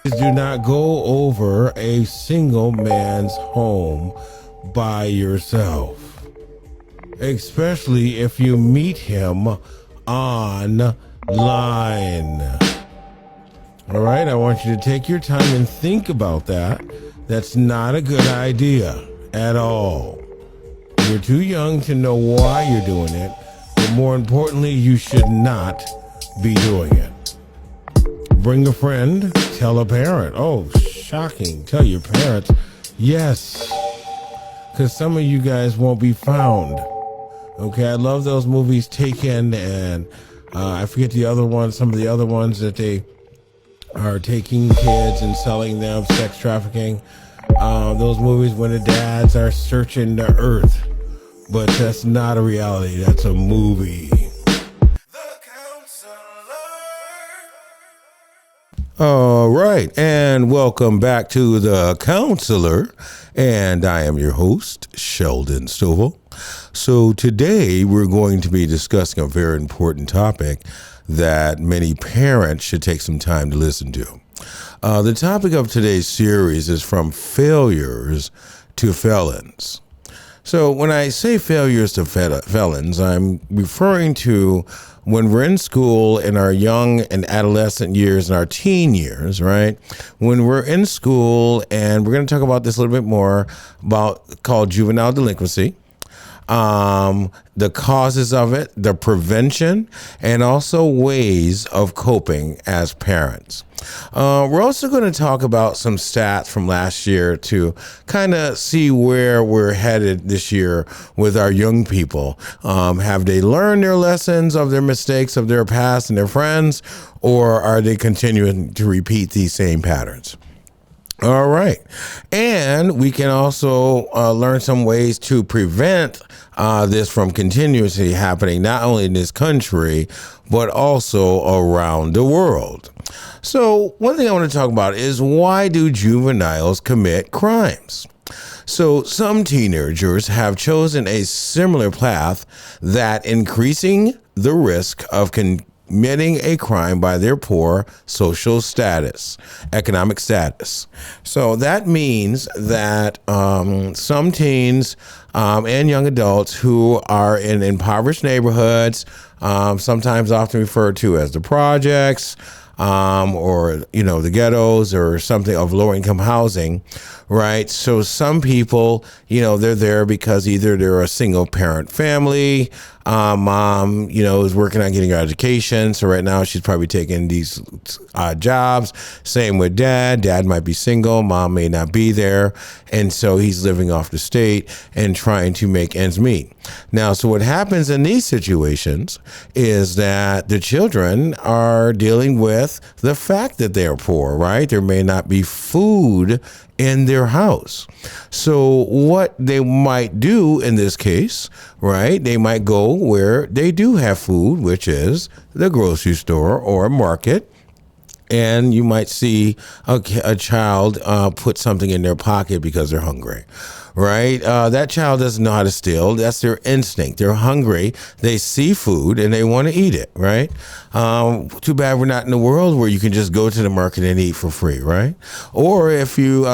Do not go over a single man's home by yourself, especially if you meet him online. All right, I want you to take your time and think about that. That's not a good idea at all. You're too young to know why you're doing it, but more importantly, you should not be doing it. Bring a friend, tell a parent. Oh, shocking. Tell your parents. Yes, because some of you guys won't be found. Okay, I love those movies, Taken, and I forget the other ones, some of the other ones that they are taking kids and selling them, sex trafficking. Those movies when the dads are searching the earth. But that's not a reality, that's a movie. All right, and welcome back to The Counselor, and I am your host, Sheldon Stovall. So today we're going to be discussing a very important topic that many parents should take some time to listen to. The topic of today's series is from failures to felons. So when I say failures to felons, I'm referring to when we're in school in our young and adolescent years and our teen years, right? When we're in school, and we're going to talk about this a little bit more about called juvenile delinquency, the causes of it, the prevention, and also ways of coping as parents. We're also going to talk about some stats from last year to kind of see where we're headed this year with our young people. Have they learned their lessons of their mistakes of their past and their friends, or are they continuing to repeat these same patterns? All right. And we can also learn some ways to prevent this from continuously happening, not only in this country, but also around the world. So one thing I want to talk about is, why do juveniles commit crimes? So some teenagers have chosen a similar path, that increasing the risk of committing a crime by their poor social status, economic status. So that means that some teens and young adults who are in impoverished neighborhoods, sometimes often referred to as the projects, or, the ghettos or something of low income housing, right? So some people, they're there because either they're a single parent family, mom, is working on getting her education. So right now she's probably taking these jobs. Same with dad. Dad might be single. Mom may not be there. And so he's living off the state and trying to make ends meet. Now, so what happens in these situations is that the children are dealing with the fact that they are poor, right? There may not be food in their house. So what they might do in this case, right? They might go where they do have food, which is the grocery store or a market. And you might see a child put something in their pocket because they're hungry, right? That child doesn't know how to steal. That's their instinct. They're hungry. They see food and they want to eat it, right? Too bad we're not in a world where you can just go to the market and eat for free, right? Or if you,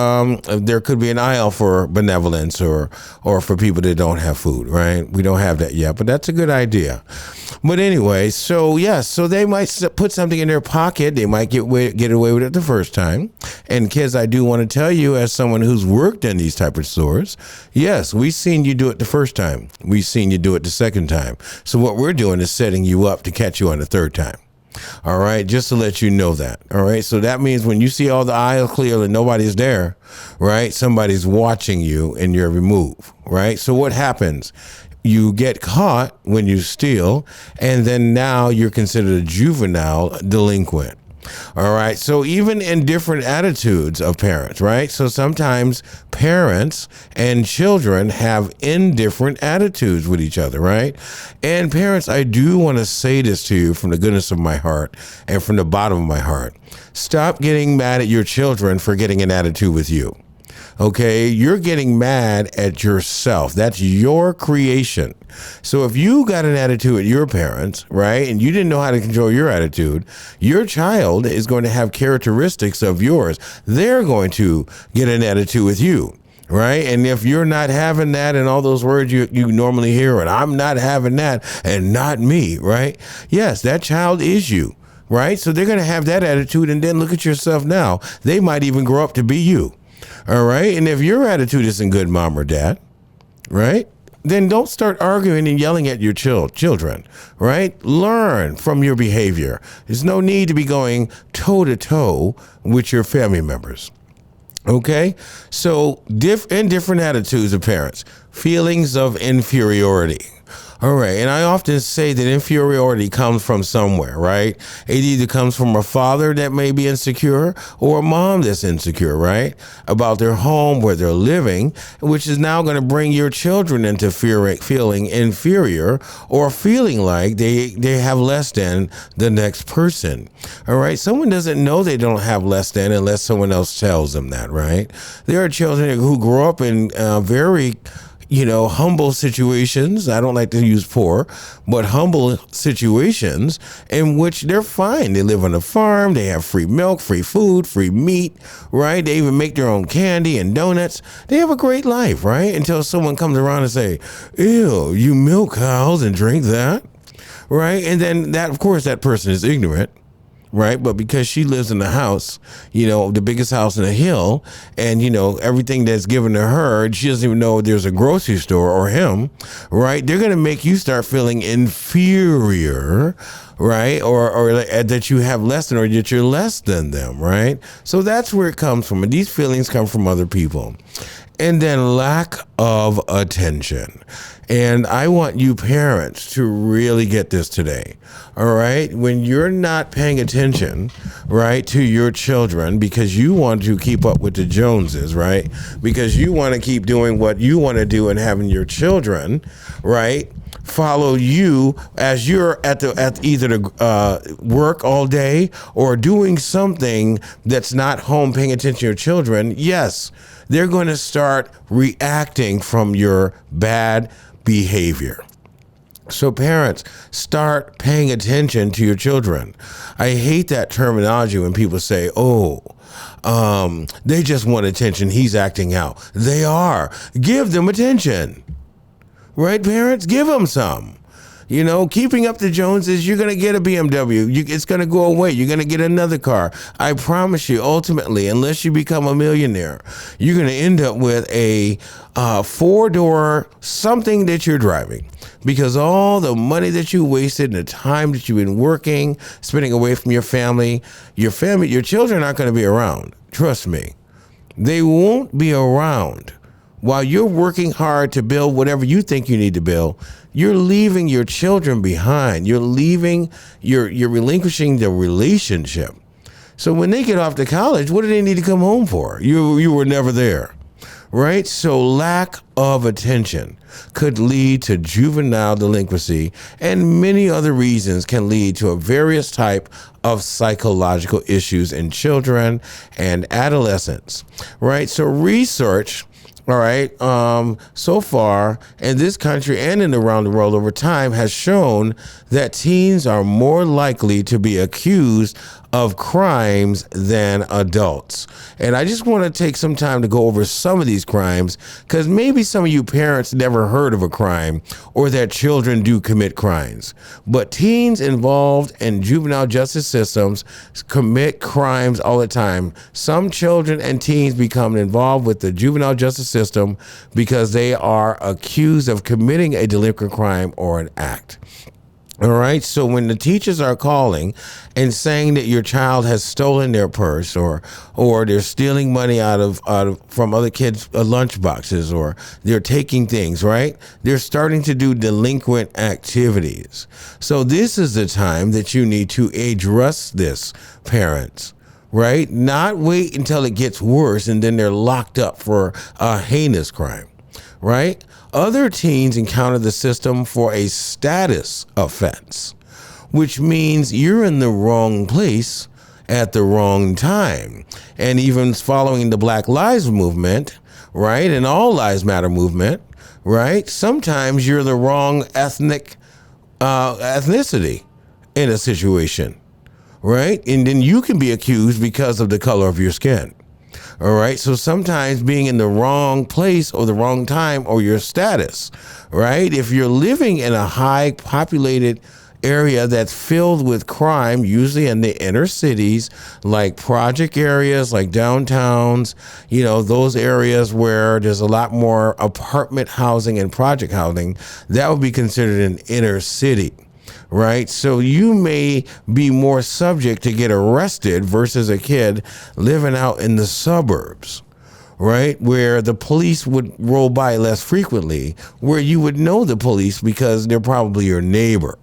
there could be an aisle for benevolence or for people that don't have food, right? We don't have that yet, but that's a good idea. But anyway, so yes, so they might put something in their pocket. They might get away with it the first time. And kids, I do want to tell you, as someone who's worked in these type of stores, yes, we've seen you do it the first time. We've seen you do it the second time. So what we're doing is setting you up to catch you on the third time. All right, just to let you know that. All right, so that means when you see all the aisles clear and nobody's there, right, somebody's watching you in your every move, right? So what happens? You get caught when you steal, and then now you're considered a juvenile delinquent. All right. So even in different attitudes of parents, right? So sometimes parents and children have indifferent attitudes with each other, right? And parents, I do want to say this to you from the goodness of my heart and from the bottom of my heart. Stop getting mad at your children for getting an attitude with you. Okay, you're getting mad at yourself. That's your creation. So if you got an attitude at your parents, right, and you didn't know how to control your attitude, your child is going to have characteristics of yours. They're going to get an attitude with you. Right. And if you're not having that and all those words you normally hear, and I'm not having that and not me. Right. Yes, that child is you. Right. So they're going to have that attitude. And then look at yourself now. They might even grow up to be you. All right. And if your attitude isn't good, mom or dad. Right. Then don't start arguing and yelling at your children. Right. Learn from your behavior. There's no need to be going toe to toe with your family members. Okay, so different attitudes of parents, feelings of inferiority. All right, and I often say that inferiority comes from somewhere, right? It either comes from a father that may be insecure or a mom that's insecure, right? About their home, where they're living, which is now going to bring your children into feeling inferior or feeling like they have less than the next person. All right, someone doesn't know they don't have less than unless someone else tells them that, right? There are children who grow up in very humble situations. I don't like to use poor, but humble situations in which they're fine. They live on a farm. They have free milk, free food, free meat, right? They even make their own candy and donuts. They have a great life, right? Until someone comes around and say, ew, you milk cows and drink that, right? And then that, of course, that person is ignorant. Right. But because she lives in the house, the biggest house in the hill, and, everything that's given to her, she doesn't even know there's a grocery store or him. Right. They're going to make you start feeling inferior. Right. Or that you have less than, or that you're less than them. Right. So that's where it comes from. And these feelings come from other people. And then lack of attention. And I want you parents to really get this today. All right. When you're not paying attention, right, to your children because you want to keep up with the Joneses, right, because you want to keep doing what you want to do and having your children, right, follow you as you're at either the work all day or doing something that's not home, paying attention to your children. Yes, they're going to start reacting from your bad behavior. So parents, start paying attention to your children. I hate that terminology when people say, they just want attention. He's acting out. They are. Give them attention. Right, parents? Give them some. Keeping up the Joneses, you're going to get a BMW. It's going to go away. You're going to get another car. I promise you, ultimately, unless you become a millionaire, you're going to end up with a 4-door something that you're driving. Because all the money that you wasted and the time that you've been working, spending away from your family, your children aren't going to be around. Trust me. They won't be around. While you're working hard to build whatever you think you need to build, you're leaving your children behind. You're relinquishing the relationship. So when they get off to college, what do they need to come home for? You were never there, right? So lack of attention could lead to juvenile delinquency, and many other reasons can lead to a various type of psychological issues in children and adolescents, right? So research, all right, so far in this country and around the world over time has shown that teens are more likely to be accused of crimes than adults. And I just want to take some time to go over some of these crimes, because maybe some of you parents never heard of a crime or that children do commit crimes. But teens involved in juvenile justice systems commit crimes all the time. Some children and teens become involved with the juvenile justice system because they are accused of committing a delinquent crime or an act. All right. So when the teachers are calling and saying that your child has stolen their purse or they're stealing money out of from other kids' lunch boxes, or they're taking things, right? They're starting to do delinquent activities. So this is the time that you need to address this, parents. Right? Not wait until it gets worse and then they're locked up for a heinous crime. Right? Other teens encounter the system for a status offense, which means you're in the wrong place at the wrong time. And even following the Black Lives Movement, right? In all lives matter movement, right? Sometimes you're the wrong ethnicity in a situation, right? And then you can be accused because of the color of your skin. All right. So sometimes being in the wrong place or the wrong time or your status, right? If you're living in a high populated area that's filled with crime, usually in the inner cities, like project areas, like downtowns, those areas where there's a lot more apartment housing and project housing, that would be considered an inner city. Right. So you may be more subject to get arrested versus a kid living out in the suburbs, right, where the police would roll by less frequently, where you would know the police because they're probably your neighbor.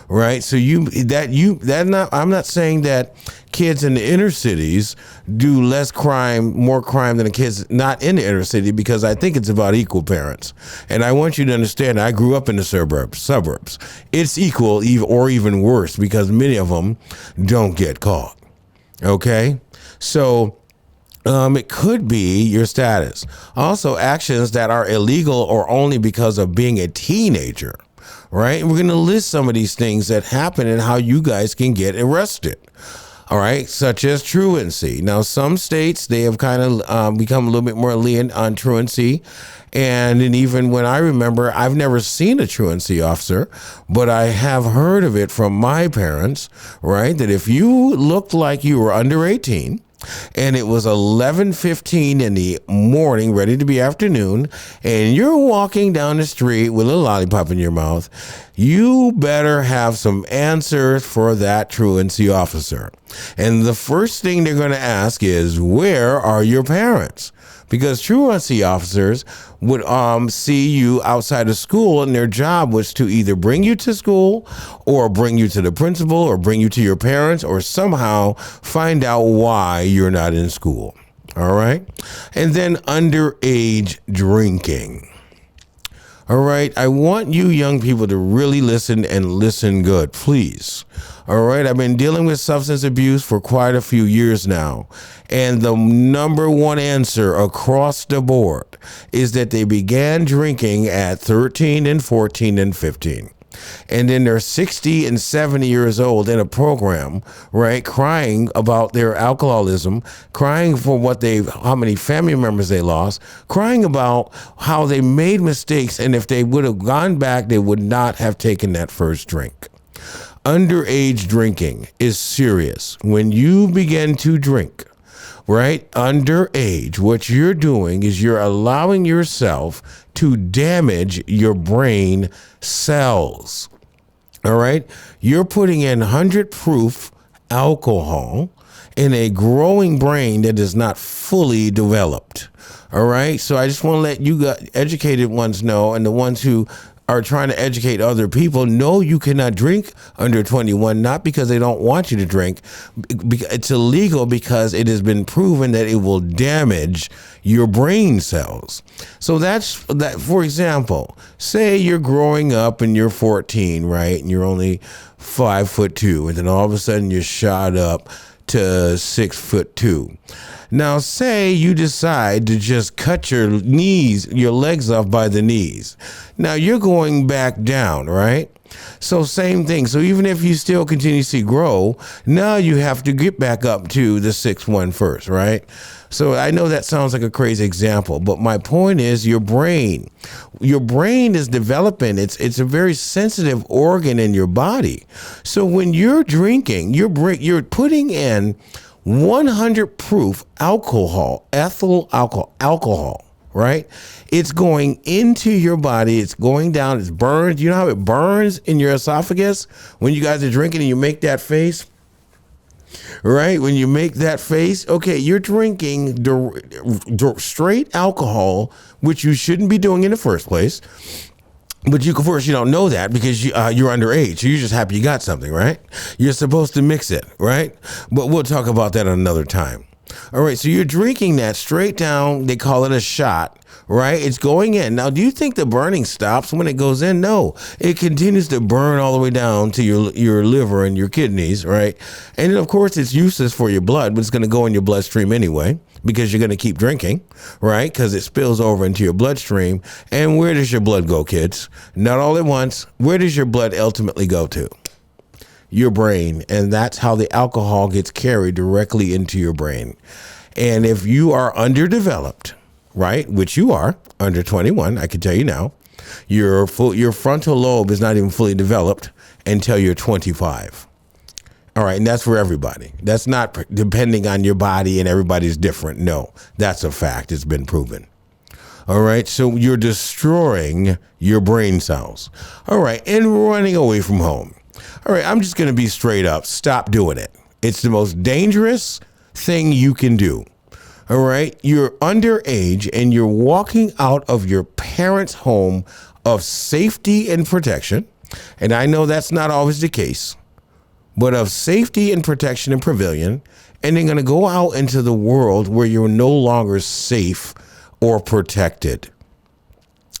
Right. So I'm not saying that kids in the inner cities do more crime than the kids not in the inner city, because I think it's about equal parents. And I want you to understand, I grew up in the suburbs. It's equal or even worse, because many of them don't get caught. OK, so it could be your status. Also, actions that are illegal or only because of being a teenager. Right. And we're going to list some of these things that happen and how you guys can get arrested. All right. Such as truancy. Now, some states, they have kind of become a little bit more lenient on truancy. And even when I remember, I've never seen a truancy officer, but I have heard of it from my parents. Right. That if you looked like you were under 18, and it was 11:15 in the morning, ready to be afternoon, and you're walking down the street with a lollipop in your mouth, you better have some answers for that truancy officer. And the first thing they're going to ask is, where are your parents? Because truancy officers would see you outside of school, and their job was to either bring you to school or bring you to the principal or bring you to your parents or somehow find out why you're not in school. All right. And then underage drinking. All right. I want you young people to really listen and listen good, please. All right. I've been dealing with substance abuse for quite a few years now. And the number one answer across the board is that they began drinking at 13 and 14 and 15. And then they're 60 and 70 years old in a program, right, crying about their alcoholism, crying for how many family members they lost, crying about how they made mistakes. And if they would have gone back, they would not have taken that first drink. Underage drinking is serious. When you begin to drink, right, underage, what you're doing is you're allowing yourself to damage your brain cells. All right. You're putting in 100 proof alcohol in a growing brain that is not fully developed. All right. So I just want to let you educated ones know, and the ones who are trying to educate other people, know you cannot drink under 21, not because they don't want you to drink. It's illegal because it has been proven that it will damage your brain cells. So that's that. For example, say you're growing up and you're 14, right? And you're only 5'2", and then all of a sudden you're shot up to 6'2". Now, say you decide to just cut your legs off by the knees. Now you're going back down, right? So same thing. So even if you still continuously grow, now you have to get back up to the 6'1" first, right? So I know that sounds like a crazy example, but my point is your brain is developing. It's a very sensitive organ in your body. So when you're drinking, you're putting in 100 proof alcohol, ethyl alcohol, right? It's going into your body. It's going down. It's burned. You know how it burns in your esophagus when you guys are drinking and you make that face? Right? When you make that face, okay, you're drinking straight alcohol, which you shouldn't be doing in the first place. But of course, you don't know that because you're underage. So you're just happy you got something, right? You're supposed to mix it, right? But we'll talk about that another time. All right, so you're drinking that straight down. They call it a shot, right? It's going in. Now, do you think the burning stops when it goes in? No, it continues to burn all the way down to your liver and your kidneys, right? And then, of course, it's useless for your blood, but it's going to go in your bloodstream anyway because you're going to keep drinking, right? Because it spills over into your bloodstream. And where does your blood go, kids? Not all at once. Where does your blood ultimately go to? Your brain. And that's how the alcohol gets carried directly into your brain. And if you are underdeveloped, right, which you are, under 21, I can tell you now, your frontal lobe is not even fully developed until you're 25. All right, and that's for everybody. That's not depending on your body and everybody's different. No, that's a fact. It's been proven. All right, so you're destroying your brain cells. All right, and running away from home. All right, I'm just going to be straight up. Stop doing it. It's the most dangerous thing you can do. All right, you're underage and you're walking out of your parents' home of safety and protection. And I know that's not always the case, but of safety and protection and pavilion, and then going to go out into the world where you're no longer safe or protected.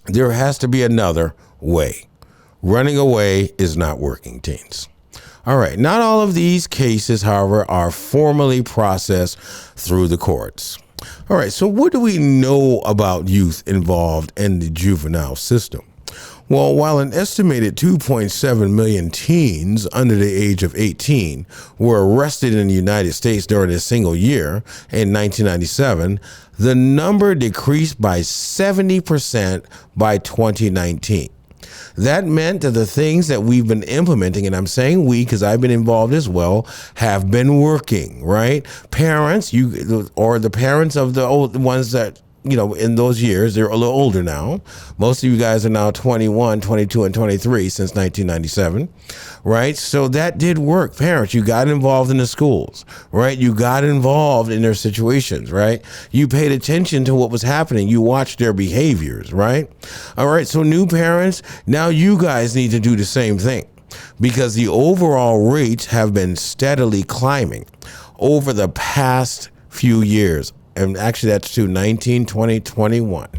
There has to be another way. Running away is not working, teens. All right, not all of these cases, however, are formally processed through the courts. All right, so what do we know about youth involved in the juvenile system? Well, while an estimated 2.7 million teens under the age of 18 were arrested in the United States during a single year in 1997, the number decreased by 70% by 2019. That meant that the things that we've been implementing, and I'm saying we because I've been involved as well, have been working, right? Parents, or the parents of the old ones that, in those years, they're a little older now. Most of you guys are now 21, 22, and 23 since 1997, right? So that did work. Parents, you got involved in the schools, right? You got involved in their situations, right? You paid attention to what was happening. You watched their behaviors, right? All right, so new parents, now you guys need to do the same thing because the overall rates have been steadily climbing over the past few years. And actually that's to 19, 20, 21,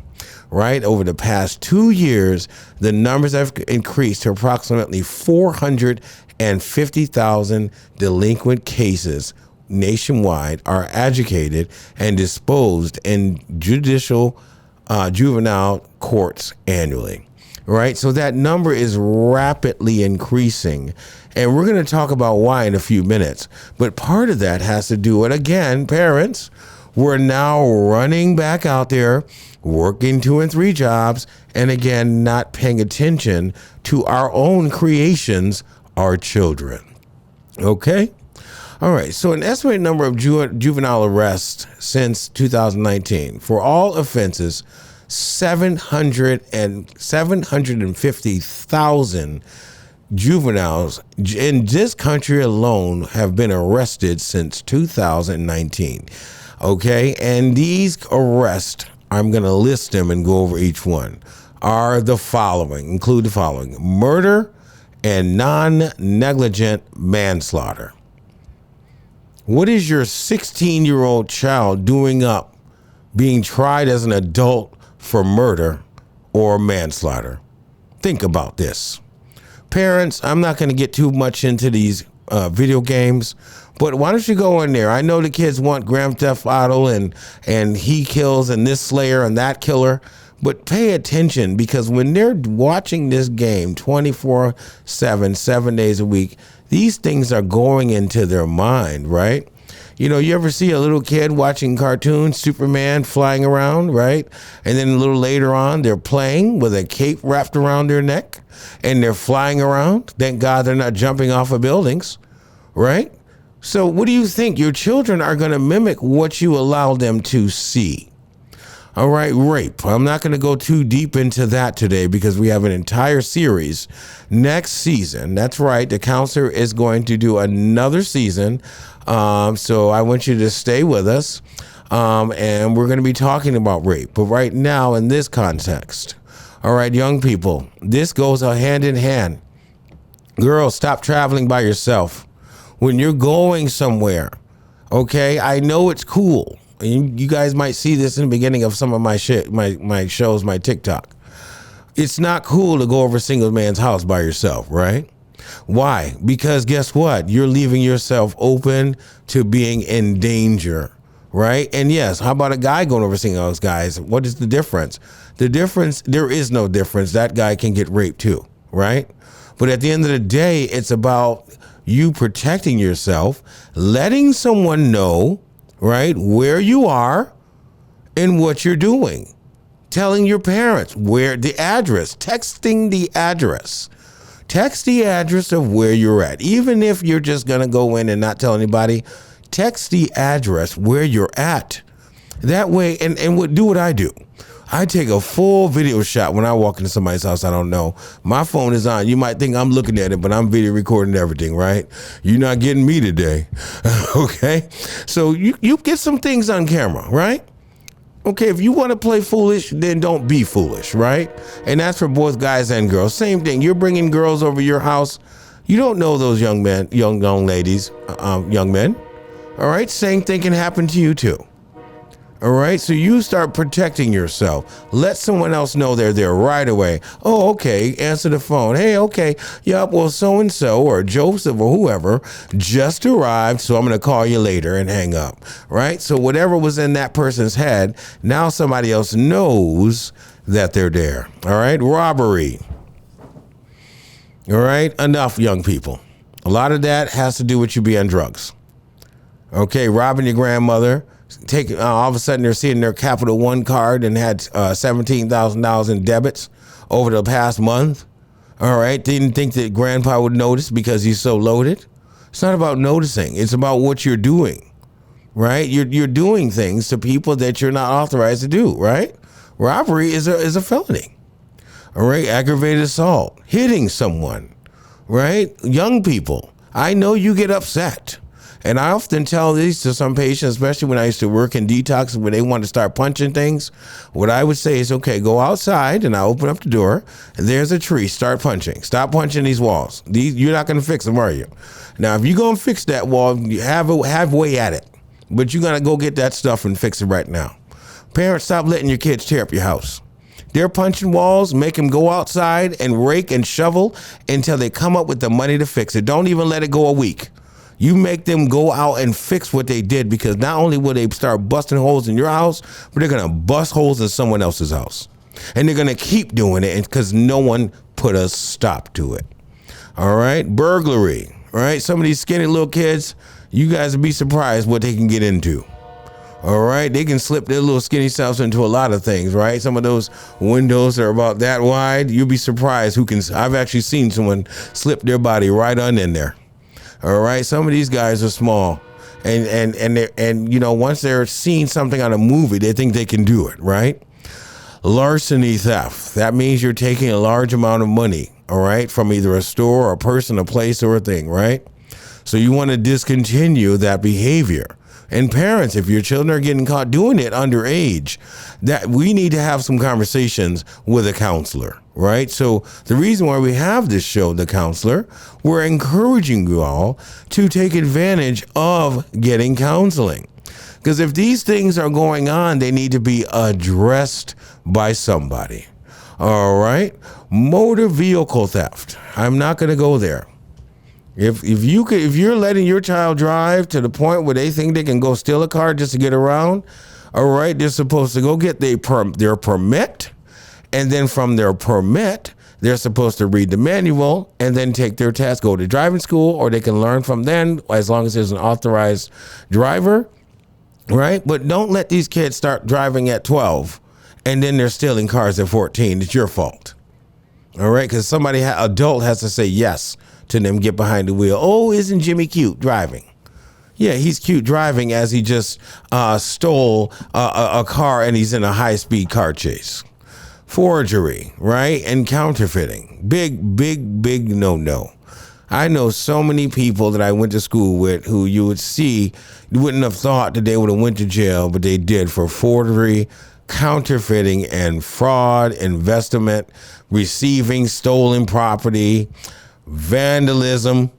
right? Over the past 2 years, the numbers have increased to approximately 450,000 delinquent cases nationwide are adjudicated and disposed in juvenile courts annually, right? So that number is rapidly increasing. And we're going to talk about why in a few minutes. But part of that has to do with, again, parents, we're now running back out there, working 2 and 3 jobs, and again, not paying attention to our own creations, our children. Okay? All right, so an estimated number of juvenile arrests since 2019 for all offenses, 750,000 juveniles in this country alone have been arrested since 2019. Okay, and these arrests, I'm going to list them and go over each one, include the following: murder and non-negligent manslaughter. What is your 16-year-old child doing up being tried as an adult for murder or manslaughter? Think about this. Parents, I'm not going to get too much into these video games, but why don't you go in there? I know the kids want Grand Theft Auto and he kills and this slayer and that killer, but pay attention because when they're watching this game 24/7, 7 days a week, these things are going into their mind, right? You ever see a little kid watching cartoons, Superman flying around, right? And then a little later on, they're playing with a cape wrapped around their neck and they're flying around. Thank God they're not jumping off of buildings, right? So what do you think? Your children are going to mimic what you allow them to see. All right, rape. I'm not going to go too deep into that today because we have an entire series next season. That's right. The counselor is going to do another season. So I want you to stay with us. And we're going to be talking about rape. But right now in this context, all right, young people, this goes hand in hand. Girls, stop traveling by yourself. When you're going somewhere, okay, I know it's cool. You guys might see this in the beginning of some of my shows, my TikTok. It's not cool to go over a single man's house by yourself, right? Why? Because guess what? You're leaving yourself open to being in danger, right? And yes, how about a guy going over seeing those guys? What is the difference? There is no difference. That guy can get raped too, right? But at the end of the day, it's about you protecting yourself, letting someone know, right, where you are and what you're doing. Telling your parents where the address, texting the address. Text the address of where you're at. Even if you're just going to go in and not tell anybody, text the address where you're at. That way, and do what I do. I take a full video shot when I walk into somebody's house I don't know. My phone is on. You might think I'm looking at it, but I'm video recording everything, right? You're not getting me today. Okay? So you get some things on camera, right? Okay, if you want to play foolish, then don't be foolish, right? And that's for both guys and girls. Same thing. You're bringing girls over your house. You don't know those young men, young ladies, young men. All right, same thing can happen to you too. All right, so you start protecting yourself. Let someone else know they're there right away. Oh, okay, answer the phone. Hey, okay, yep, well, so-and-so or Joseph or whoever just arrived, so I'm going to call you later and hang up, right? So whatever was in that person's head, now somebody else knows that they're there, all right? Robbery, all right? Enough, young people. A lot of that has to do with you being on drugs. Okay, robbing your grandmother. All of a sudden they're seeing their Capital One card and had $17,000 in debits over the past month. All right, didn't think that grandpa would notice because he's so loaded. It's not about noticing. It's about what you're doing, right? You're doing things to people that you're not authorized to do, right? Robbery is a felony. All right, aggravated assault, hitting someone, right? Young people, I know you get upset. And I often tell these to some patients, especially when I used to work in detox, when they want to start punching things. What I would say is, okay, go outside, and I open up the door, and there's a tree. Start punching. Stop punching these walls. You're not going to fix them, are you? Now, if you're going to fix that wall, you have way at it. But you got to go get that stuff and fix it right now. Parents, stop letting your kids tear up your house. They're punching walls. Make them go outside and rake and shovel until they come up with the money to fix it. Don't even let it go a week. You make them go out and fix what they did, because not only will they start busting holes in your house, but they're going to bust holes in someone else's house. And they're going to keep doing it because no one put a stop to it. All right. Burglary. All right. Some of these skinny little kids, you guys would be surprised what they can get into. All right. They can slip their little skinny selves into a lot of things, right? Some of those windows are about that wide. You'll be surprised who can. I've actually seen someone slip their body right on in there. All right, some of these guys are small, and you know, once they're seeing something on a movie, they think they can do it, right? Larceny theft. That means you're taking a large amount of money, all right, from either a store or a person, a place, or a thing, right? So you want to discontinue that behavior. And parents, if your children are getting caught doing it underage, that we need to have some conversations with a counselor, right? So the reason why we have this show, The Counselor, we're encouraging you all to take advantage of getting counseling. Because if these things are going on, they need to be addressed by somebody. All right? Motor vehicle theft. I'm not going to go there. If you're letting your child drive to the point where they think they can go steal a car just to get around, all right, they're supposed to go get their permit, and then from their permit, they're supposed to read the manual and then take their test, go to driving school, or they can learn from then as long as there's an authorized driver, right? But don't let these kids start driving at 12 and then they're stealing cars at 14. It's your fault, all right? Because adult has to say yes to them, get behind the wheel. Oh, isn't Jimmy cute driving? Yeah, he's cute driving as he just stole a car and he's in a high-speed car chase. Forgery, right? And counterfeiting. Big no. I know so many people that I went to school with who you wouldn't have thought that they would have went to jail, but they did for forgery, counterfeiting, and fraud, investment, receiving stolen property, vandalism,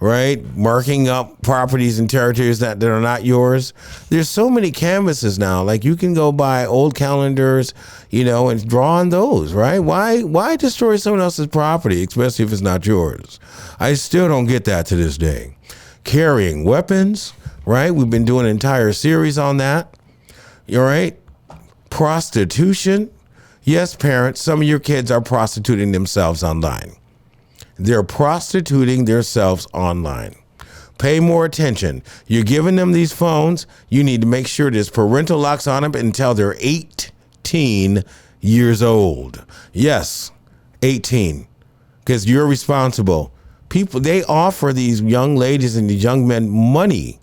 right? Marking up properties and territories that are not yours. There's so many canvases now. Like, you can go buy old calendars, you know, and draw on those, right? Why destroy someone else's property, especially if it's not yours? I still don't get that to this day. carrying weapons, right? We've been doing an entire series on that. All right. Prostitution. Yes, parents, some of your kids are prostituting themselves online. They're prostituting themselves online. Pay more attention. You're giving them these phones. You need to make sure there's parental locks on them until they're 18 years old. Yes, 18. Because you're responsible. People, they offer these young ladies and these young men money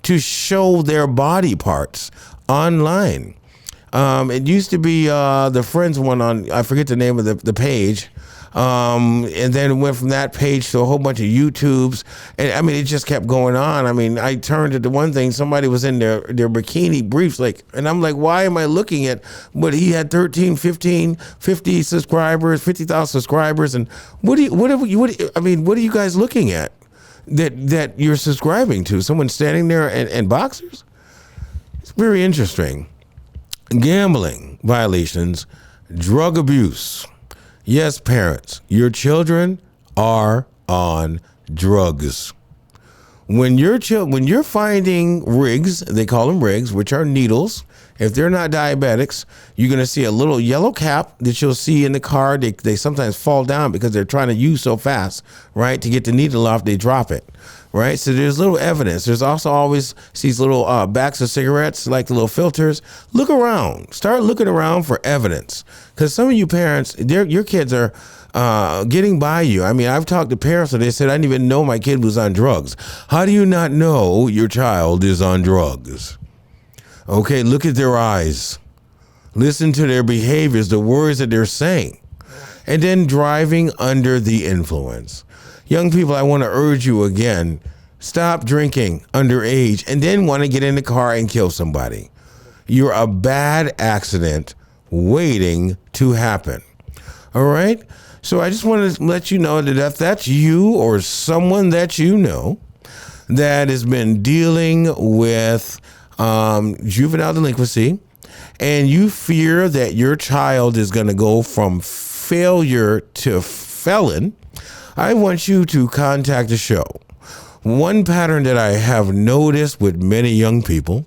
to show their body parts online. It used to be the Friends one on, I forget the name of the page. And then it went from that page to a whole bunch of YouTubes. And I mean, it just kept going on. I mean, I turned to the one thing, somebody was in their bikini briefs, and I'm like, why am I looking at what he had 13, 15, 50 subscribers, 50,000 subscribers. And what are you guys looking at that you're subscribing to? Someone standing there in boxers? It's very interesting. Gambling violations, drug abuse. Yes, parents, your children are on drugs. When you're finding rigs, they call them rigs, which are needles. If they're not diabetics, you're going to see a little yellow cap that you'll see in the car. They sometimes fall down because they're trying to use so fast, right? To get the needle off, they drop it, right? So there's little evidence. There's also always these little backs of cigarettes, like the little filters. Look around. Start looking around for evidence. Because some of you parents, your kids are getting by you. I mean, I've talked to parents and they said, I didn't even know my kid was on drugs. How do you not know your child is on drugs? Okay, look at their eyes. Listen to their behaviors, the words that they're saying. And then driving under the influence. Young people, I want to urge you again, stop drinking underage and then want to get in the car and kill somebody. You're a bad accident waiting to happen. All right? So I just want to let you know that if that's you or someone that you know that has been dealing with juvenile delinquency, and you fear that your child is going to go from failure to felon, I want you to contact the show. One pattern that I have noticed with many young people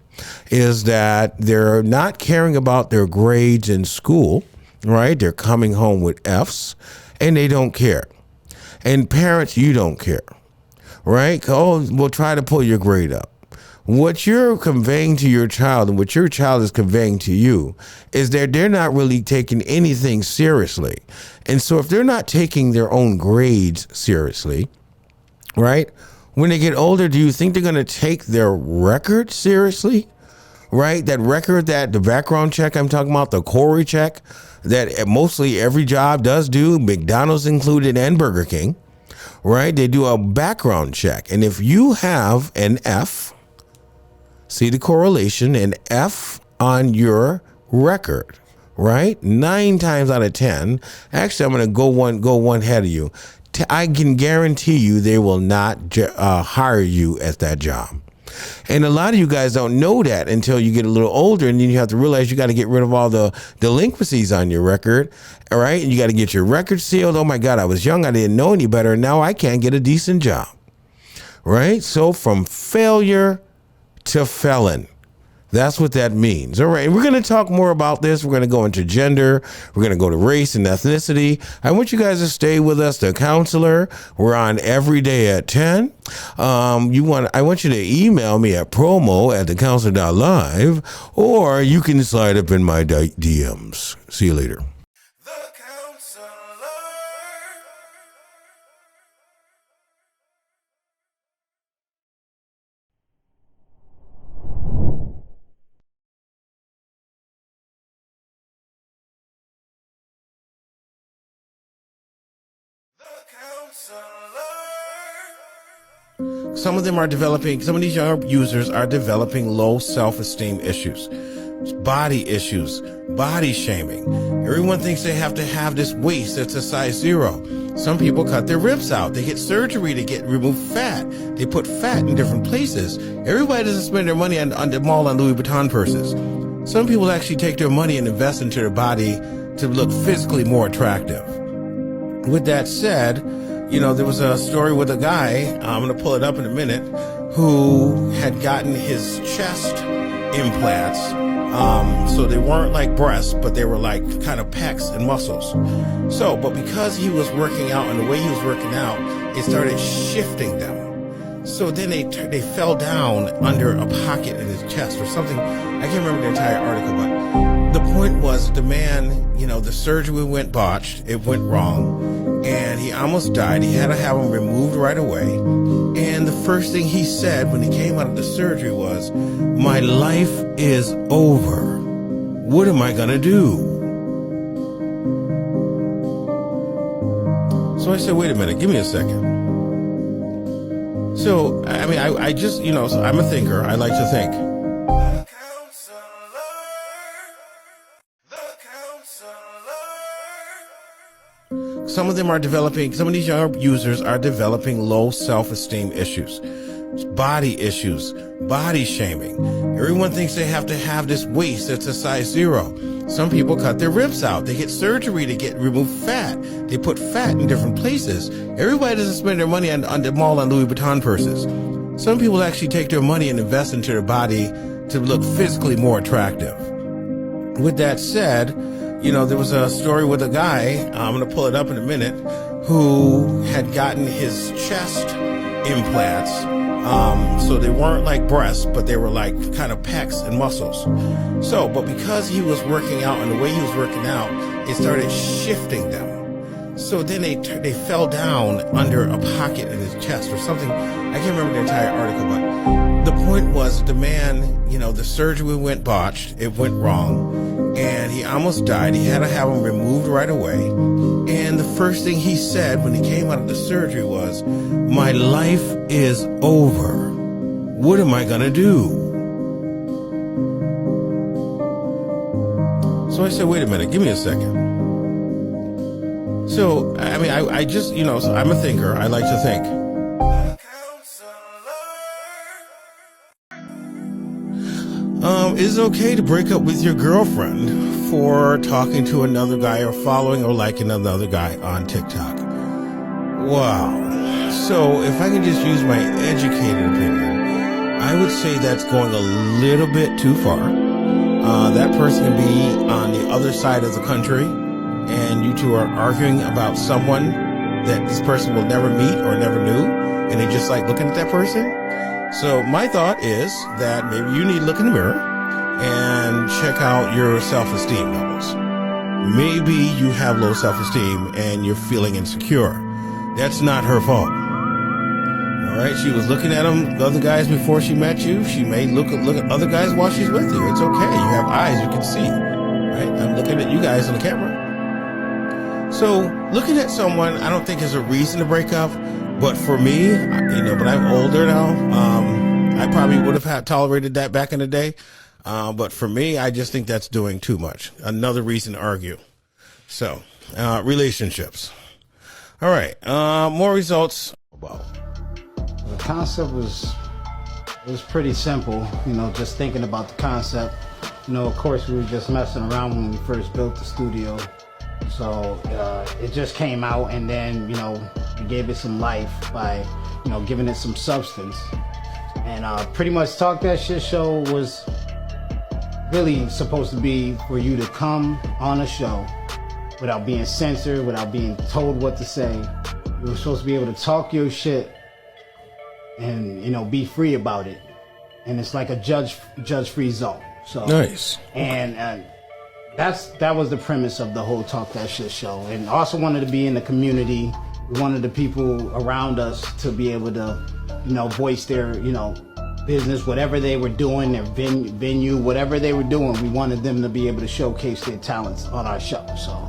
is that they're not caring about their grades in school, right? They're coming home with Fs, and they don't care. And parents, you don't care, right? Oh, we'll try to pull your grade up. What you're conveying to your child and what your child is conveying to you is that they're not really taking anything seriously. And so if they're not taking their own grades seriously, right, when they get older, do you think they're going to take their record seriously? Right? That record, that the background check I'm talking about, the Corey check that mostly every job does do, McDonald's included and Burger King, right? They do a background check. And if you have an F, see the correlation, an F on your record, right? 9 times out of 10, actually, I'm going to go one ahead of you. I can guarantee you they will not hire you at that job. And a lot of you guys don't know that until you get a little older, and then you have to realize you got to get rid of all the delinquencies on your record, all right? And you got to get your record sealed. Oh my God, I was young, I didn't know any better, and now I can't get a decent job, right? So from failure to felon. That's what that means. All right. We're going to talk more about this. We're going to go into gender. We're going to go to race and ethnicity. I want you guys to stay with us. The Counselor. We're on every day at 10. I want you to email me at promo@thecounselor.live, or you can slide up in my DMs. See you later. Some of these young users are developing low self-esteem issues, body issues, body shaming. Everyone thinks they have to have this waist that's a size 0. Some people cut their ribs out. They get surgery to remove fat. They put fat in different places. Everybody doesn't spend their money on the mall on Louis Vuitton purses. Some people actually take their money and invest into their body to look physically more attractive. With that said, there was a story with a guy, I'm going to pull it up in a minute, who had gotten his chest implants. So they weren't like breasts, but they were like kind of pecs and muscles. So, but because he was working out and the way he was working out, it started shifting them. So then they fell down under a pocket in his chest or something. I can't remember the entire article, but the point was the man, the surgery went botched. It went wrong and he almost died. He had to have him removed right away. And the first thing he said when he came out of the surgery was, "My life is over. What am I going to do?" So I said, wait a minute, give me a second. So, I just, so I'm a thinker. I like to think. Some of them are developing, some of these young users are developing low self-esteem issues, body issues, body shaming. Everyone thinks they have to have this waist that's a size 0. Some people cut their ribs out. They get surgery to remove fat. They put fat in different places. Everybody doesn't spend their money on the mall on Louis Vuitton purses. Some people actually take their money and invest into their body to look physically more attractive. With that said, there was a story with a guy, I'm going to pull it up in a minute, who had gotten his chest implants. So they weren't like breasts, but they were like kind of pecs and muscles. So, but because he was working out and the way he was working out, it started shifting them. So then they fell down under a pocket in his chest or something. I can't remember the entire article, but the point was the man, the surgery went botched. It went wrong and he almost died. He had to have him removed right away. And the first thing he said when he came out of the surgery was, "My life is over. What am I going to do?" So I said, wait a minute, give me a second. So, I just, so I'm a thinker. I like to think. Is it okay to break up with your girlfriend for talking to another guy or following or liking another guy on TikTok? Wow. So if I can just use my educated opinion, I would say that's going a little bit too far. That person can be on the other side of the country and you two are arguing about someone that this person will never meet or never knew, and they just like looking at that person. So my thought is that maybe you need to look in the mirror and check out your self-esteem levels. Maybe you have low self-esteem and you're feeling insecure. That's not her fault. All right, she was looking at the other guys before she met you. She may look at other guys while she's with you. It's okay. You have eyes, you can see. Right? I'm looking at you guys on the camera. So looking at someone, I don't think is a reason to break up. But for me, but I'm older now. I probably would have tolerated that back in the day. But for me, I just think that's doing too much. Another reason to argue. So, relationships. All right. More results. The concept was pretty simple. Just thinking about the concept. Of course, we were just messing around when we first built the studio. So it just came out, and then we gave it some life by giving it some substance. And pretty much Talk That Shit show was really supposed to be for you to come on a show without being censored, without being told what to say. You were supposed to be able to talk your shit and be free about it. And it's like a judge-free zone. So nice. And that was the premise of the whole Talk That Shit show. And also wanted to be in the community. We wanted the people around us to be able to, voice their, business, whatever they were doing, their venue, whatever they were doing. We wanted them to be able to showcase their talents on our show. So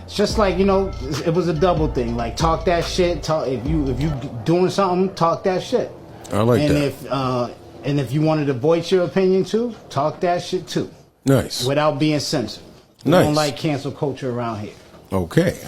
it's just like, it was a double thing. Like, talk that shit. If you doing something, talk that shit. I like that. And if you wanted to voice your opinion too, talk that shit too. Nice. Without being censored. We don't like cancel culture around here. Okay.